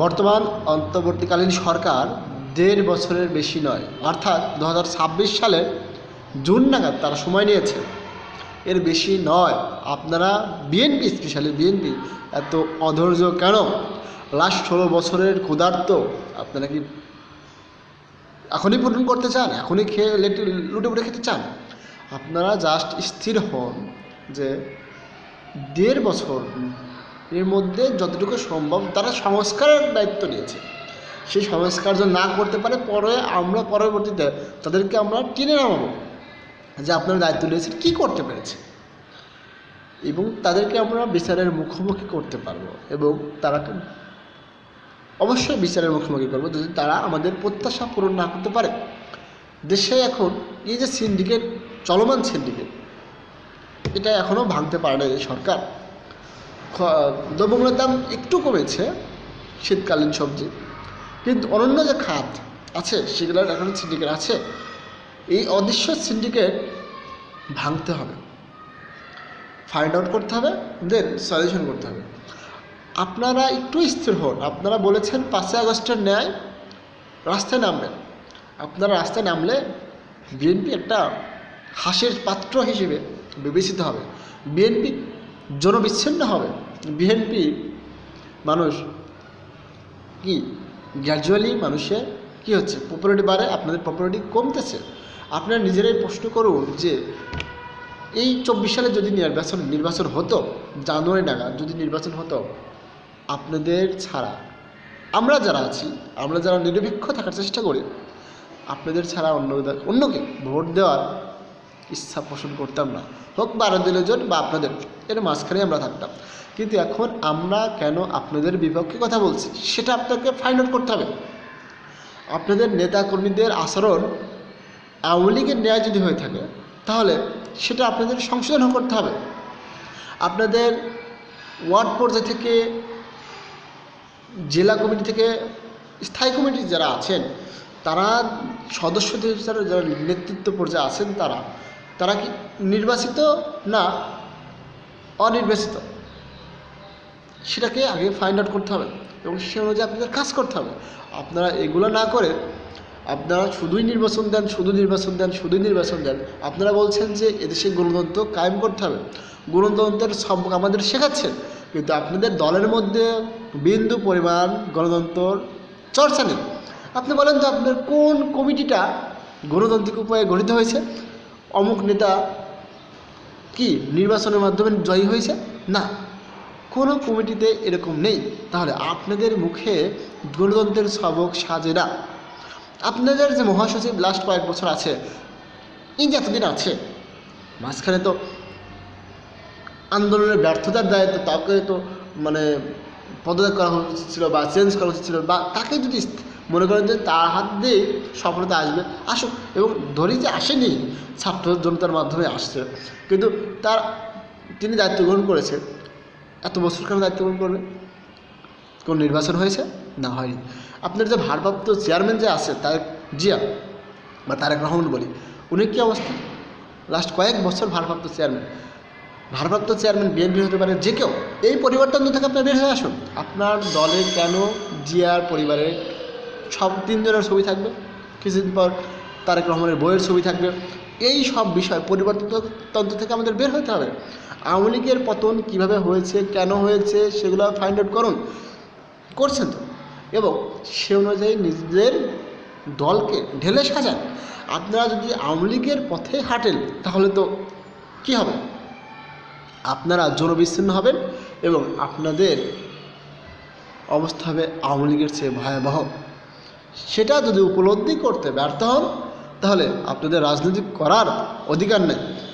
বর্তমান অন্তর্বর্তীকালীন সরকার ১.৫ বছরের বেশি নয়, অর্থাৎ ২০২৬ সালের জুন নাগাদ তারা সময় নিয়েছে, এর বেশি নয়। আপনারা বিএনপি, স্পেশালি বিএনপি এত অধৈর্য কেন? লাস্ট ১৬ বছরের ক্ষুধার্ত আপনারা কি এখনই পূরণ করতে চান? এখনই খেয়ে লুটে পুটে খেতে চান? আপনারা জাস্ট স্থির হন যে ১.৫ বছর এর মধ্যে যতটুকু সম্ভব তারা সংস্কারের দায়িত্ব নিয়েছে, সেই সংস্কার যদি না করতে পারে পরে আমরা পরবর্তীতে তাদেরকে আমরা টেনে নামাবো যে আপনারা দায়িত্ব নিয়েছেন কী করতে পেরেছে, এবং তাদেরকে আমরা বিচারের মুখোমুখি করতে পারবো, এবং তারা অবশ্যই বিচারের মুখোমুখি করবো যদি তারা আমাদের প্রত্যাশা পূরণ না করতে পারে। দেশে এখন এই যে সিন্ডিকেট, চলমান সিন্ডিকেট, এটা এখনও ভাঙতে পারে না এই সরকার। দ্রব্যমূল্যের দাম একটু কমেছে, শীতকালীন সবজি, কিন্তু অন্যান্য যে খাত আছে সেগুলোর এখন সিন্ডিকেট আছে। এই অদৃশ্য সিন্ডিকেট ভাঙতে হবে, ফাইন্ড আউট করতে হবে, দেন সলিউশন করতে হবে। আপনারা একটু স্থির হন। আপনারা বলেছেন ৫ই আগস্টের ন্যায় রাস্তায় নামবেন। আপনারা রাস্তায় নামলে বিএনপি একটা হাসির পাত্র হিসেবে বিবেচিত হবে, বিএনপি জনবিচ্ছিন্ন হবে, বিএনপি মানুষ কি গ্র্যাজুয়ালি মানুষের কি হচ্ছে, পপুলারিটি বাড়ে, আপনাদের পপুলারিটি কমতেছে। আপনারা নিজেরাই প্রশ্ন করুন যে এই ২৪ সালে যদি নির্বাচন হতো, জানুয়ারি নাগাদ যদি নির্বাচন হতো, আপনাদের ছাড়া আমরা যারা আছি, আমরা যারা নিরপেক্ষ থাকার চেষ্টা করি, আপনাদের ছাড়া অন্যকে ভোট দেওয়ার ইচ্ছা পোষণ করতাম না, হোক ১২ দলীয় জোট বা আপনাদের, এর মাঝখানে আমরা থাকতাম। কিন্তু এখন আমরা কেন আপনাদের বিপক্ষে কথা বলছি সেটা আপনাকে ফাইন্ড আউট করতে হবে। আপনাদের নেতাকর্মীদের আচরণ আওয়ামী লীগের ন্যায় যদি হয়ে থাকে তাহলে সেটা আপনাদের সংশোধন করতে হবে। আপনাদের ওয়ার্ড পর্যায় থেকে, জেলা কমিটি থেকে, স্থায়ী কমিটি যারা আছেন, তারা সদস্যদের যারা নেতৃত্ব পর্যায়ে আছেন, তারা কি নির্বাচিত না অনির্বাচিত, সেটাকে আগে ফাইন্ড আউট করতে হবে এবং সে অনুযায়ী আপনাদের কাজ করতে হবে। আপনারা এগুলো না করে আপনারা শুধুই নির্বাচন দেন, আপনারা বলছেন যে এদেশে গণতন্ত্র কায়েম করতে হবে, গণতন্ত্রের সব আমাদের শেখাচ্ছেন, কিন্তু আপনাদের দলের মধ্যে বিন্দু পরিমাণ গণতন্ত্র চর্চা নেই। আপনি বলেন তো আপনার কোন কমিটিটা গণতান্ত্রিক উপায়ে গঠিত হয়েছে? অমুক নেতা কি নির্বাচনের মাধ্যমে জয়ী হয়েছে? না, কোনো কমিটিতে এরকম নেই। তাহলে আপনাদের মুখে গণতন্ত্রের সবক সাজে না। আপনাদের যে মহাসচিব লাস্ট কয়েক বছর আছে, এই যে এতদিন আছে, মাঝখানে তো আন্দোলনের ব্যর্থতার দায়িত্ব তাকে তো পদত্যাগ করা উচিত ছিল বা চেঞ্জ করা উচিত ছিল, বা তাকে যদি মনে করেন যে তার হাত দিয়ে সফলতা আসবে, আসুক, এবং ধরি যে আসেনি, ছাত্র জনতার মাধ্যমে আসছে, কিন্তু তিনি দায়িত্ব গ্রহণ করেছে। এত বছর কেন দায়িত্ব গ্রহণ করবে? কোন নির্বাচন হয়েছে? না, হয়নি। আপনার যে ভারপ্রাপ্ত চেয়ারম্যান যে আছে জিয়া বা তারেক রহমান বলি, উনি কী অবস্থা? লাস্ট কয়েক বছর ভারপ্রাপ্ত চেয়ারম্যান বিএনপি হতে পারে, যে কেউ। এই পরিবর্তন থেকে আপনার বের হয়ে আসুন। আপনার দলে কেন জিয়ার পরিবারের সব ৩ জনের ছবি থাকবে, কিছুদিন পর তারেক রহমানের বইয়ের ছবি থাকবে? এই সব বিষয় পরিবর্তন থেকে আমাদের বের হতে হবে। আওয়ামী লীগের পতন কীভাবে হয়েছে, কেন হয়েছে, সেগুলো ফাইন্ড আউট করছেন তো, এবং সে অনুযায়ী নিজেদের দলকে ঢেলে সাজান। আপনারা যদি আওয়ামী লীগের পথে হাঁটেন তাহলে তো কী হবে? আপনারা জনবিচ্ছিন্ন হবেন এবং আপনাদের অবস্থা হবে আওয়ামী লীগের চেয়ে ভয়াবহ। সেটা যদি উপলব্ধি করতে ব্যর্থ হন তাহলে আপনাদের রাজনীতি করার অধিকার নেই।